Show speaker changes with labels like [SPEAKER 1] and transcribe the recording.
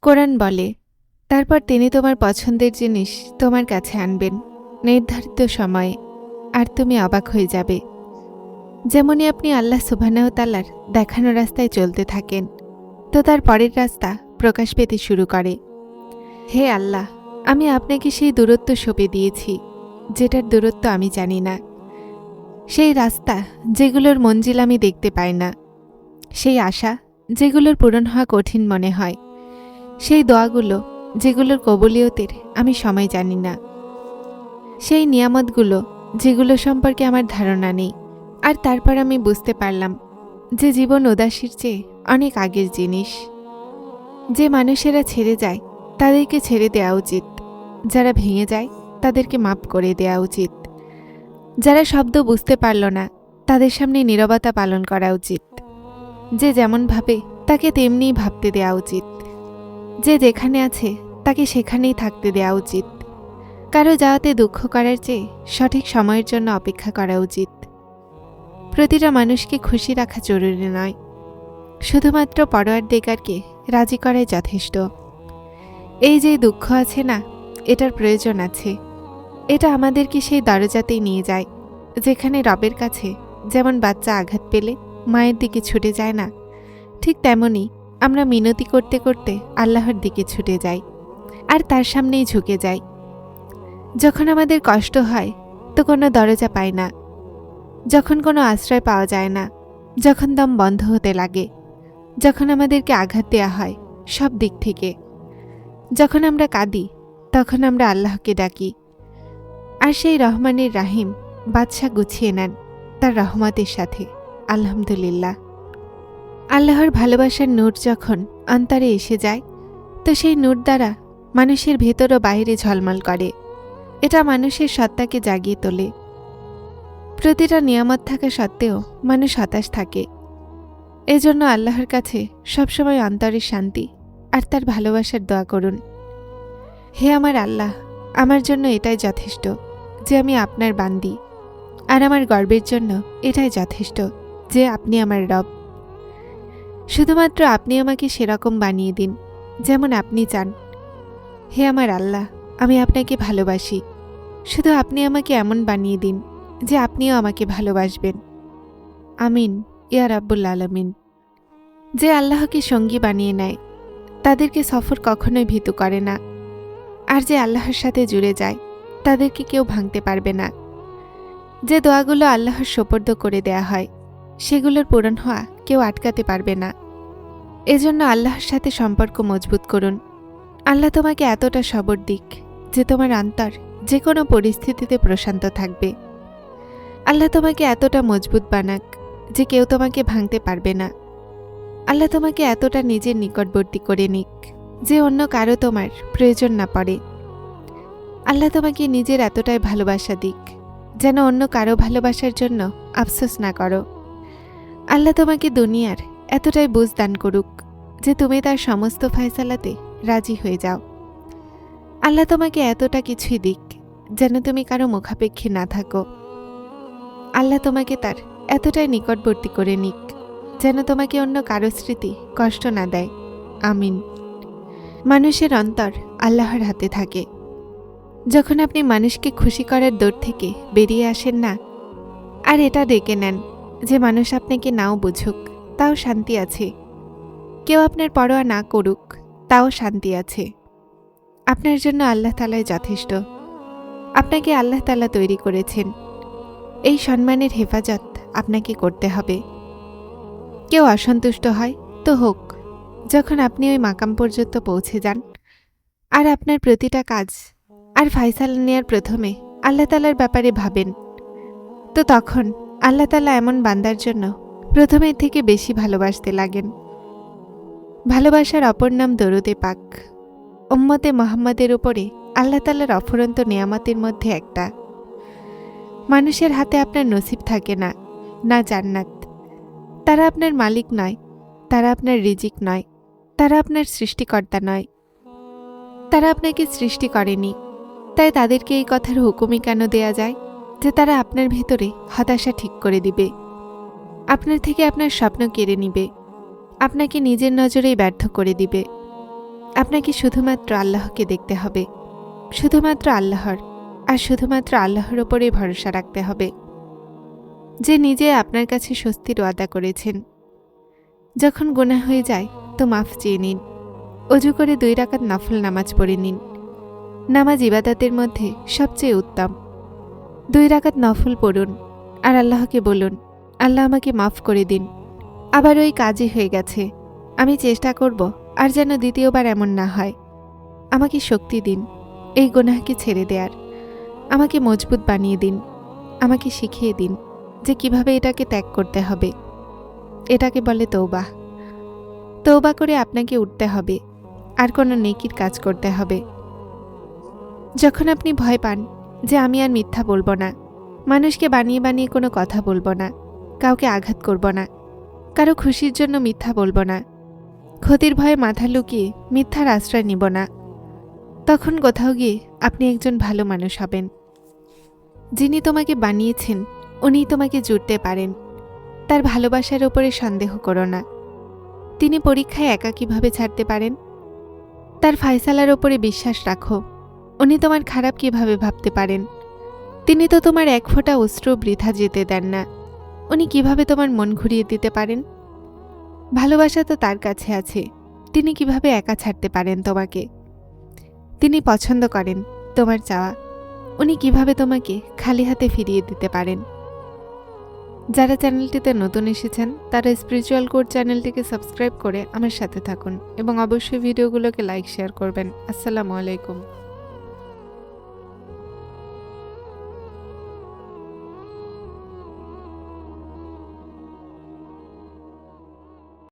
[SPEAKER 1] কোরআন বলে, তারপর তিনি তোমার পছন্দের জিনিস তোমার কাছে আনবেন নির্ধারিত সময়ে, আর তুমি অবাক হয়ে যাবে। যেমনই আপনি আল্লাহ সুবহানাহু ওয়া তাআলার দেখানো রাস্তায় চলতে থাকেন, তো তার পরের রাস্তা প্রকাশ পেতে শুরু করে। হে আল্লাহ, আমি আপনাকে সেই দূরত্ব সঁপে দিয়েছি যেটার দূরত্ব আমি জানি না, সেই রাস্তা যেগুলোর মঞ্জিল আমি দেখতে পাই না, সেই আশা যেগুলোর পূরণ হওয়া কঠিন মনে হয়, সেই দোয়াগুলো যেগুলোর কবুলিয়তের আমি সময় জানি না, সেই নিয়ামতগুলো যেগুলো সম্পর্কে আমার ধারণা নেই। আর তারপর আমি বুঝতে পারলাম যে জীবন উদাসীর চেয়ে অনেক আগের জিনিস। যে মানুষেরা ছেড়ে যায় তাদেরকে ছেড়ে দেওয়া উচিত, যারা ভেঙে যায় তাদেরকে মাপ করে দেওয়া উচিত, যারা শব্দ বুঝতে পারল না তাদের সামনে নীরবতা পালন করা উচিত, যে যেমন ভাবে তাকে তেমনিই ভাবতে দেওয়া উচিত, যে যেখানে আছে তাকে সেখানেই থাকতে দেওয়া উচিত। কারো যাওয়াতে দুঃখ করার চেয়ে সঠিক সময়ের জন্য অপেক্ষা করা উচিত। প্রতিটা মানুষকে খুশি রাখা জরুরি নয়, শুধুমাত্র পরওয়ারদিগারকে রাজি করাই যথেষ্ট। এই যে দুঃখ আছে না, এটার প্রয়োজন আছে। এটা আমাদেরকে সেই দরজাতেই নিয়ে যায় যেখানে রবের কাছে যেমন বাচ্চা আঘাত পেলে মায়ের দিকে ছুটে যায় না, ঠিক তেমনি আমরা মিনতি করতে করতে আল্লাহর দিকে ছুটে যাই আর তার সামনেই ঝুঁকে যাই। যখন আমাদের কষ্ট হয় তো কোনো দরজা পাই না, যখন কোনো আশ্রয় পাওয়া যায় না, যখন দম বন্ধ হতে লাগে, যখন আমাদেরকে আঘাত দেওয়া হয় সব দিক থেকে, যখন আমরা কাঁদি, তখন আমরা আল্লাহকে ডাকি। আর সেই রহমানের রাহিম বাদশা গুছিয়ে নেন তার রহমতের সাথে। আলহামদুলিল্লাহ। আল্লাহর ভালোবাসার নূর যখন অন্তরে এসে যায়, তো সেই নূর দ্বারা মানুষের ভেতর ও বাইরে ঝলমল করে। এটা মানুষের সত্তাকে জাগিয়ে তোলে। প্রতিটা নিয়ামত থাকা সত্ত্বেও মানুষ হতাশ থাকে। এজন্য আল্লাহর কাছে সবসময় অন্তরের শান্তি আর তার ভালোবাসার দোয়া করুন। হে আমার আল্লাহ, আমার জন্য এটাই যথেষ্ট যে আমি আপনার বান্দি, আর আমার গর্বের জন্য এটাই যথেষ্ট যে আপনি আমার রব। শুধুমাত্র আপনি আমাকে সেরকম বানিয়ে দিন যেমন আপনি চান। হে আমার আল্লাহ, আমি আপনাকে ভালোবাসি, শুধু আপনি আমাকে এমন বানিয়ে দিন যে আপনিও আমাকে ভালোবাসবেন। আমিন ইয়া রাব্বুল আলামিন। যে আল্লাহকে সঙ্গী বানিয়ে নেয় তাদেরকে সফর কখনোই ভীতু করে না, আর যে আল্লাহর সাথে জুড়ে যায় তাদেরকে কেউ ভাঙতে পারবে না। যে দোয়াগুলো আল্লাহর সোপর্দ করে দেয়া হয় সেগুলোর পূরণ হওয়া কেউ আটকাতে পারবে না। এজন্য আল্লাহর সাথে সম্পর্ক মজবুত করুন। আল্লাহ তোমাকে এতটা সবর দিক যে তোমার অন্তর যে কোনো পরিস্থিতিতে প্রশান্ত থাকবে। আল্লাহ তোমাকে এতটা মজবুত বানাক যে কেউ তোমাকে ভাঙতে পারবে না। আল্লাহ তোমাকে এতটা নিজের নিকটবর্তী করে নিক যে অন্য কারো তোমার প্রয়োজন না পড়ে। আল্লাহ তোমাকে নিজের এতটাই ভালোবাসা দিক যেন অন্য কারো ভালোবাসার জন্য আফসোস না করো। আল্লাহ তোমাকে দুনিয়ার এতটাই বুঝ দান করুক যে তুমি তার সমস্ত ফয়সালাতে রাজি হয়ে যাও। আল্লাহ তোমাকে এতটা কিছুই দিক যেন তুমি কারো মুখাপেক্ষী না থাকো। আল্লাহ তোমাকে তার এতটাই নিকটবর্তী করে নিক যেন তোমাকে অন্য কারো স্মৃতি কষ্ট না দেয়। আমিন। মানুষের অন্তর আল্লাহর হাতে থাকে। যখন আপনি মানুষকে খুশি করার দৌড় থেকে বেরিয়ে আসেন না, আর এটা ডেকে নেন যে মানুষ আপনাকে নাও বুঝুক তাও শান্তি আছে, কেউ আপনার পরোয়া না করুক তাও শান্তি আছে, আপনার জন্য আল্লাহ তাআলাই যথেষ্ট। আপনাকে আল্লাহ তাআলা তৈরি করেছেন, এই সম্মানের হেফাজত আপনাকে করতে হবে। কেউ অসন্তুষ্ট হয় তো হোক, যখন আপনি ওই মাকাম পর্যন্ত পৌঁছে যান আর আপনার প্রতিটা কাজ আর ফায়সালা নেয়ার প্রথমে আল্লাহ তাআলার ব্যাপারে ভাবেন, তো তখন আল্লাহ তাআলা এমন বান্দার জন্য প্রথমের থেকে বেশি ভালোবাসতে লাগেন। ভালোবাসার অপর নাম দরুদে পাক। উম্মতে মুহাম্মাদের উপরে আল্লাহ তাআলার অফুরন্ত নিয়ামতের মধ্যে একটা। মানুষের হাতে আপনার নসিব থাকে না, না জান্নাত। তারা আপনার মালিক নয়, তারা আপনার রিজিক নয়, তারা আপনার সৃষ্টিকর্তা নয়, তারা আপনাকে সৃষ্টি করেনি। তাই তাদেরকে এই কথার হুকুমই কেন দেয়া যায় যে তারা আপনার ভেতরে হতাশা ঠিক করে দিবে, আপনার থেকে আপনার স্বপ্ন কেড়ে নিবে, আপনাকে নিজের নজরেই ব্যর্থ করে দিবে। আপনাকে শুধুমাত্র আল্লাহকে দেখতে হবে, শুধুমাত্র আল্লাহর, আর শুধুমাত্র আল্লাহর ওপরেই ভরসা রাখতে হবে, যে নিজে আপনার কাছে স্বস্তির ওয়াদা করেছেন। যখন গুনাহ হয়ে যায় তো মাফ চেয়ে নিন। অজু করে 2 রাকাত নফল নামাজ পড়ে নিন। নামাজ ইবাদতের মধ্যে সবচেয়ে উত্তম। 2 রাকাত নফল পড়ুন আর আল্লাহকে বলুন, আল্লাহ আমাকে মাফ করে দিন, আবার ওই কাজই হয়ে গেছে, আমি চেষ্টা করব আর যেন দ্বিতীয়বার এমন না হয়। আমাকে শক্তি দিন এই গুনাহকে ছেড়ে দেওয়ার, আমাকে মজবুত বানিয়ে দিন, আমাকে শিখিয়ে দিন যে কিভাবে এটাকে ত্যাগ করতে হবে। এটাকে বলে তওবাহ। তওবা করে আপনাকে উঠতে হবে আর কোনো নেকির কাজ করতে হবে। যখন আপনি ভয় পান যে আমি আর মিথ্যা বলবো না, মানুষকে বানিয়ে বানিয়ে কোনো কথা বলবো না, কাউকে আঘাত করব না, কারো খুশির জন্য মিথ্যা বলবো না, ক্ষতির ভয়ে মাথা লুকিয়ে মিথ্যার আশ্রয় নিব না, তখন কোথাও গিয়ে আপনি একজন ভালো মানুষ হবেন। যিনি তোমাকে বানিয়েছেন উনিই তোমাকে জুড়তে পারেন। তার ভালোবাসার ওপরে সন্দেহ করো না। তিনি পরীক্ষায় একা কিভাবে ছাড়তে পারেন? তার ফায়সালার ওপরে বিশ্বাস রাখো। উনি তোমার খারাপ কিভাবে ভাবতে পারেন? তিনি তো তোমার এক ফোঁটা অশ্রু বৃথা যেতে দেন না। উনি কিভাবে তোমার মন ঘুরিয়ে দিতে পারেন? ভালোবাসা তো তার কাছে আছে, তিনি কিভাবে একা ছাড়তে পারেন তোমাকে? তিনি পছন্দ করেন তোমার চাওয়া, উনি কিভাবে তোমাকে খালি হাতে ফিরিয়ে দিতে পারেন? যারা চ্যানেলটিতে নতুন এসেছেন তারা স্পিরিচুয়াল কোড চ্যানেলটিকে সাবস্ক্রাইব করে আমার সাথে থাকুন এবং অবশ্যই ভিডিওগুলোকে লাইক শেয়ার করবেন। আসসালামু আলাইকুম।